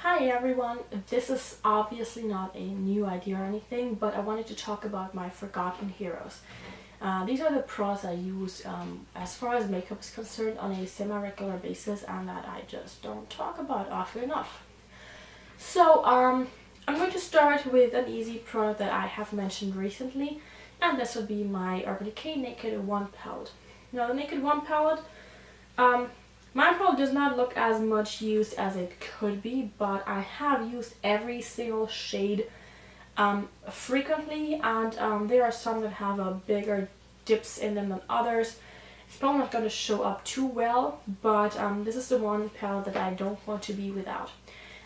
Hi everyone, this is obviously not a new idea or anything, but I wanted to talk about my forgotten heroes. These are the products I use as far as makeup is concerned on a semi-regular basis and that I just don't talk about often enough. So I'm going to start with an easy product that I have mentioned recently, and this would be my Urban Decay Naked 1 palette. Now the Naked 1 palette, my palette does not look as much used as it could be, but I have used every single shade frequently, and there are some that have a bigger dips in them than others. It's probably not going to show up too well, but this is the one palette that I don't want to be without.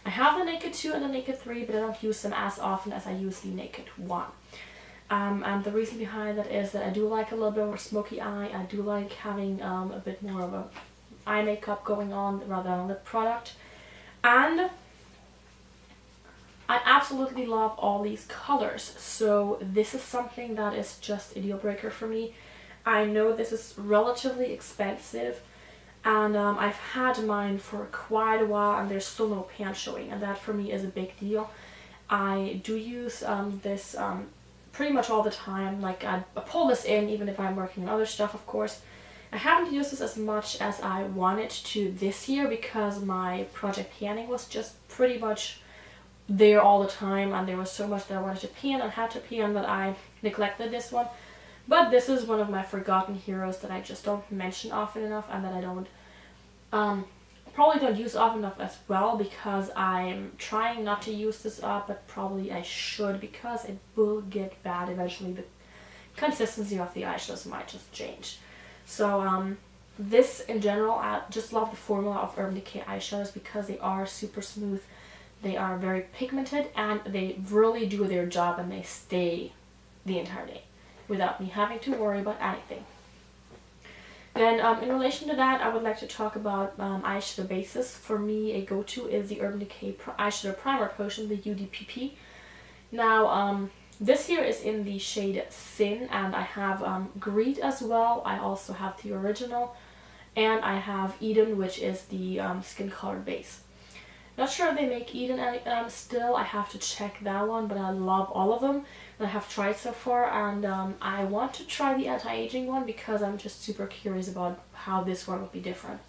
I have the Naked 2 and the Naked 3, but I don't use them as often as I use the Naked 1. And the reason behind that is that I do like a little bit of a smoky eye. I do like having a bit more of a eye makeup going on rather than a lip product, and I absolutely love all these colors, so this is something that is just a deal breaker for me. I know this is relatively expensive, and I've had mine for quite a while and there's still no pan showing, and that for me is a big deal. I do use this pretty much all the time. Like I pull this in even if I'm working on other stuff, of course. I haven't used this as much as I wanted to this year because my project panning was just pretty much there all the time, and there was so much that I wanted to pan and had to pan that I neglected this one. But this is one of my forgotten heroes that I just don't mention often enough, and that I don't probably don't use often enough as well, because I'm trying not to use this up, but probably I should, because it will get bad eventually. The consistency of the eyeshadows might just change. So this in general, I just love the formula of Urban Decay eyeshadows because they are super smooth, they are very pigmented, and they really do their job and they stay the entire day without me having to worry about anything. Then in relation to that, I would like to talk about eyeshadow bases. For me, a go-to is the Urban Decay Eyeshadow Primer Potion, the UDPP. Now, this here is in the shade Sin, and I have Greed as well. I also have the original, and I have Eden, which is the skin colored base. Not sure if they make Eden still. I have to check that one, but I love all of them that I have tried so far, and I want to try the anti-aging one because I'm just super curious about how this one would be different.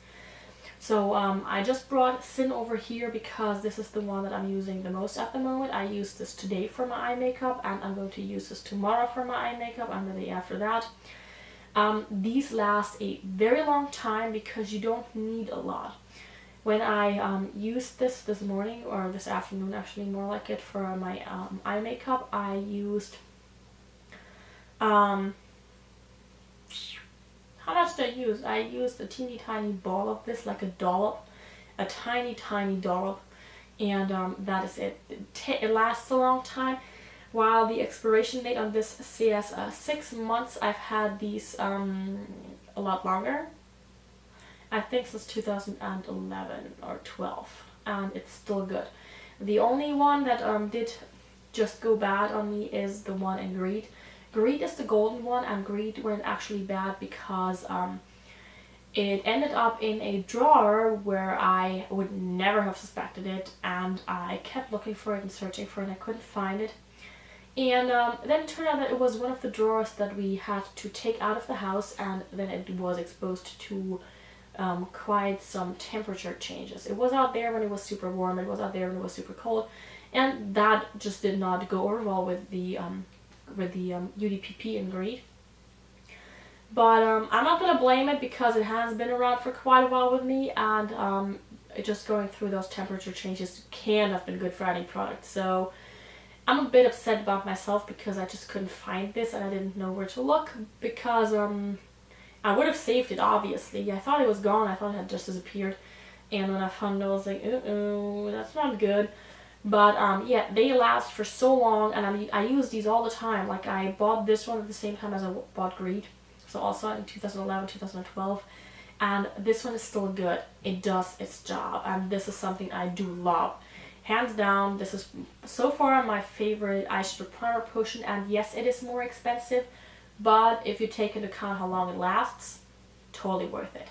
So I just brought Sin over here because this is the one that I'm using the most at the moment. I used this today for my eye makeup, and I'm going to use this tomorrow for my eye makeup and the day after that. These last a very long time because you don't need a lot. When I used this morning, or this afternoon actually more like it, for my eye makeup, I used how much did I use? I used a teeny tiny ball of this, like a dollop, a tiny dollop, and that is it. It lasts a long time. While the expiration date on this says 6 months, I've had these a lot longer. I think since 2011 or 12, and it's still good. The only one that did just go bad on me is the one in Greed. Greed is the golden one, and Greed went actually bad because it ended up in a drawer where I would never have suspected it, and I kept looking for it and searching for it and I couldn't find it. And then it turned out that it was one of the drawers that we had to take out of the house, and then it was exposed to quite some temperature changes. It was out there when it was super warm, it was out there when it was super cold, and that just did not go over well with the UDPP in Greed. But I'm not going to blame it because it has been around for quite a while with me, and just going through those temperature changes can have been good for any product. So I'm a bit upset about myself because I just couldn't find this and I didn't know where to look, because I would have saved it, obviously. I thought it was gone, I thought it had just disappeared, and when I found it I was like, uh-oh, that's not good. But yeah, they last for so long, and I use these all the time. Like I bought this one at the same time as I bought Greed, so also in 2011, 2012, and this one is still good. It does its job, and this is something I do love. Hands down, this is so far my favorite eyeshadow primer potion, and yes, it is more expensive, but if you take into account how long it lasts, totally worth it.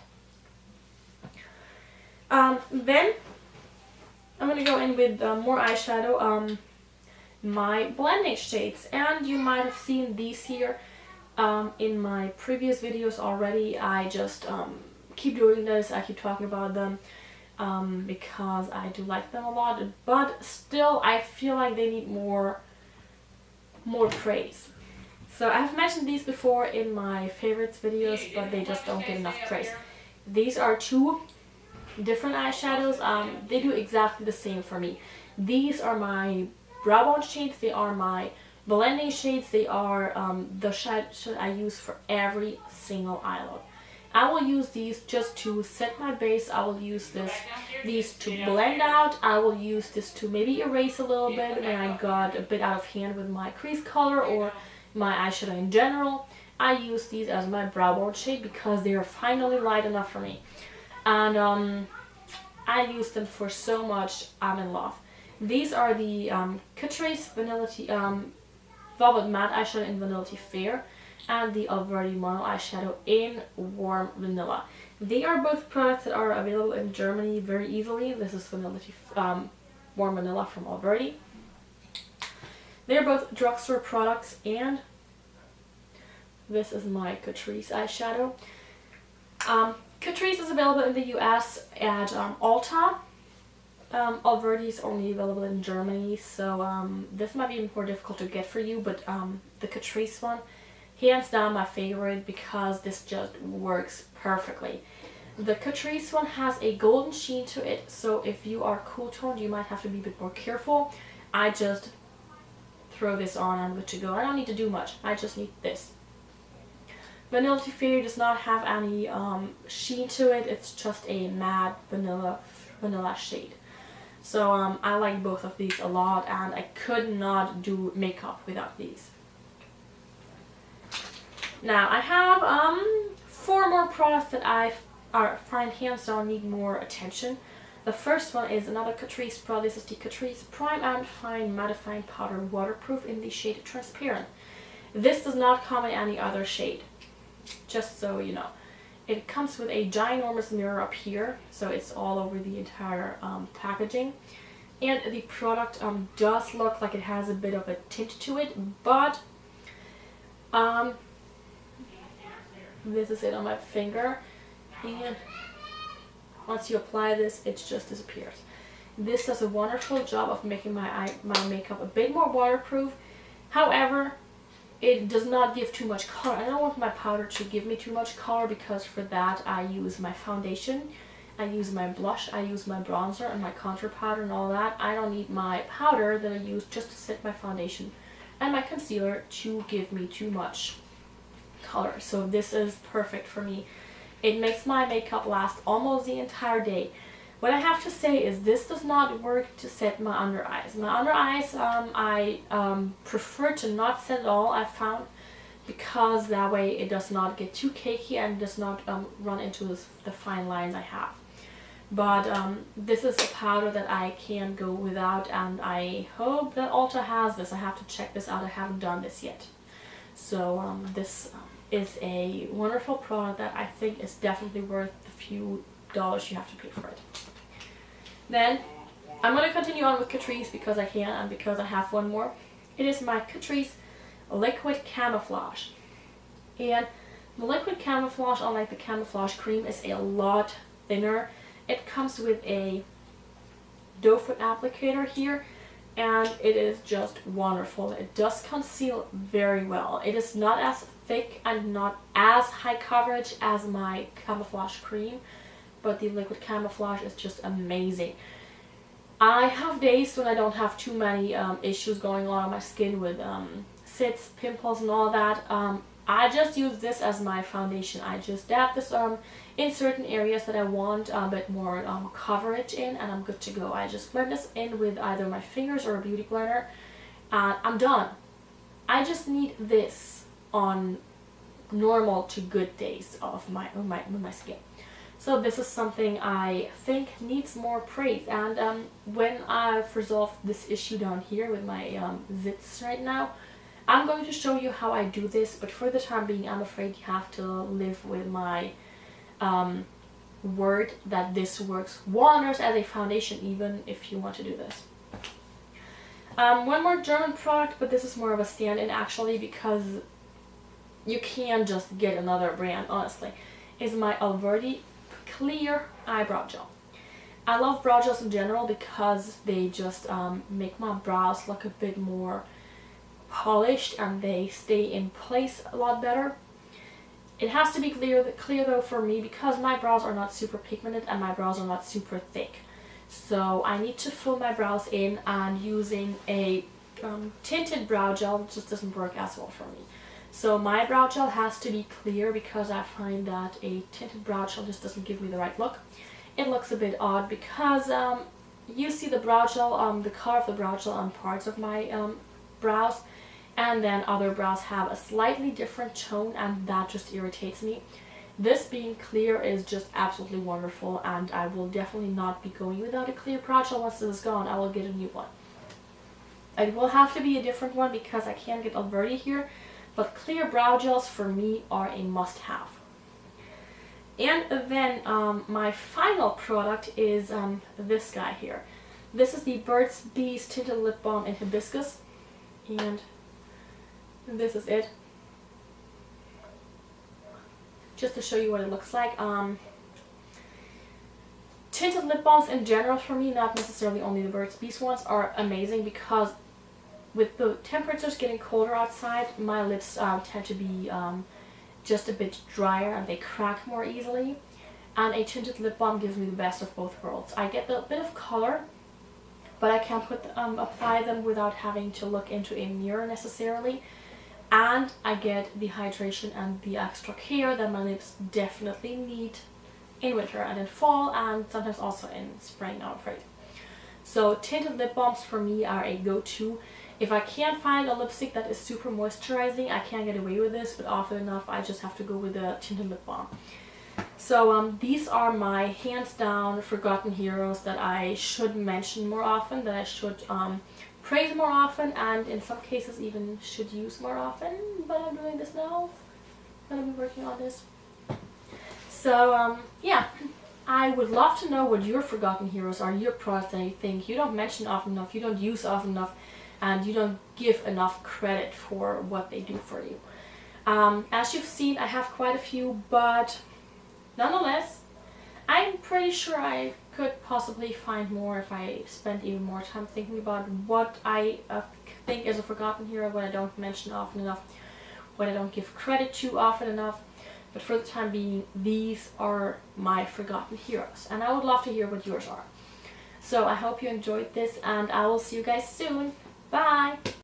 Then I'm gonna go in with more eyeshadow, my blending shades, and you might have seen these here in my previous videos already. I just keep doing this, I keep talking about them because I do like them a lot, but still I feel like they need more praise. So I've mentioned these before in my favorites videos, but they just don't get enough praise. These are two different eyeshadows. They do exactly the same for me. These are my brow bone shades, they are my blending shades, they are the shade I use for every single eye look. I will use these just to set my base. I will use these to blend out. I will use this to maybe erase a little bit when I got a bit out of hand with my crease color or my eyeshadow in general. I use these as my brow bone shade because they are finally light enough for me. And I use them for so much. I'm in love. These are the Catrice Vanillaty Velvet Matte Eyeshadow in Vanillaty Fair and the Alverde Mono Eyeshadow in Warm Vanilla. They are both products that are available in Germany very easily. This is Vanillaty Warm Vanilla from Alverde. They're both drugstore products, and this is my Catrice eyeshadow. Catrice is available in the US at Ulta. Alverde is only available in Germany, so this might be more difficult to get for you, but the Catrice one, hands down my favorite because this just works perfectly. The Catrice one has a golden sheen to it, so if you are cool toned you might have to be a bit more careful. I just throw this on and I'm good to go. I don't need to do much, I just need this. Vanillaty Fair does not have any sheen to it, it's just a matte vanilla shade. So I like both of these a lot, and I could not do makeup without these. Now I have 4 more products that I find hands down need more attention. The first one is another Catrice product. This is the Catrice Prime and Fine Mattifying Powder Waterproof in the shade Transparent. This does not come in any other shade, just so you know. It comes with a ginormous mirror up here, so it's all over the entire packaging. And the product does look like it has a bit of a tint to it, but this is it on my finger, and once you apply this, it just disappears. This does a wonderful job of making my makeup a bit more waterproof. However, it does not give too much color. I don't want my powder to give me too much color, because for that I use my foundation, I use my blush, I use my bronzer and my contour powder and all that. I don't need my powder that I use just to set my foundation and my concealer to give me too much color. So this is perfect for me. It makes my makeup last almost the entire day. What I have to say is this does not work to set my under eyes. My under eyes, I prefer to not set at all, I found, because that way it does not get too cakey and does not run into the fine lines I have. But this is a powder that I can go without, and I hope that Ulta has this. I have to check this out. I haven't done this yet. So this is a wonderful product that I think is definitely worth the few dollars you have to pay for it. Then I'm going to continue on with Catrice because I can and because I have one more. It is my Catrice Liquid Camouflage. And the Liquid Camouflage, unlike the Camouflage Cream, is a lot thinner. It comes with a doe foot applicator here, and it is just wonderful. It does conceal very well. It is not as thick and not as high coverage as my Camouflage Cream, but the Liquid Camouflage is just amazing. I have days when I don't have too many issues going on my skin with sits, pimples and all that. I just use this as my foundation. I just dab this in certain areas that I want a bit more coverage in, and I'm good to go. I just blend this in with either my fingers or a beauty blender, and I'm done. I just need this on normal to good days of my skin. So this is something I think needs more praise, and when I've resolved this issue down here with my zits right now, I'm going to show you how I do this, but for the time being I'm afraid you have to live with my word that this works wonders as a foundation, even if you want to do this. One more German product, but this is more of a stand-in actually, because you can't just get another brand, honestly, is my Alverde Clear Eyebrow Gel. I love brow gels in general because they just make my brows look a bit more polished and they stay in place a lot better. It has to be clear though for me, because my brows are not super pigmented and my brows are not super thick. So I need to fill my brows in, and using a tinted brow gel just doesn't work as well for me. So my brow gel has to be clear because I find that a tinted brow gel just doesn't give me the right look. It looks a bit odd because you see the brow gel, the color of the brow gel on parts of my brows, and then other brows have a slightly different tone, and that just irritates me. This being clear is just absolutely wonderful, and I will definitely not be going without a clear brow gel. Once this is gone, I will get a new one. It will have to be a different one because I can't get Alverde here, but clear brow gels for me are a must-have. And then my final product is this guy here. This is the Burt's Bees Tinted Lip Balm in Hibiscus, and this is it. Just to show you what it looks like. Tinted lip balms in general for me, not necessarily only the Burt's Bees ones, are amazing because with the temperatures getting colder outside, my lips tend to be just a bit drier and they crack more easily. And a tinted lip balm gives me the best of both worlds. I get a bit of color, but I can't apply them without having to look into a mirror necessarily. And I get the hydration and the extra care that my lips definitely need in winter and in fall, and sometimes also in spring, I'm afraid. So tinted lip balms for me are a go-to. If I can't find a lipstick that is super moisturizing, I can't get away with this, but often enough I just have to go with a tinted lip balm. So these are my hands down forgotten heroes that I should mention more often, that I should praise more often, and in some cases even should use more often, but I'm doing this now. I'm going to be working on this. So yeah, I would love to know what your forgotten heroes are, your products that you think you don't mention often enough, you don't use often enough, and you don't give enough credit for what they do for you. As you've seen, I have quite a few, but nonetheless, I'm pretty sure I could possibly find more if I spent even more time thinking about what I think is a forgotten hero, what I don't mention often enough, what I don't give credit to often enough. But for the time being, these are my forgotten heroes, and I would love to hear what yours are. So I hope you enjoyed this, and I will see you guys soon. Bye!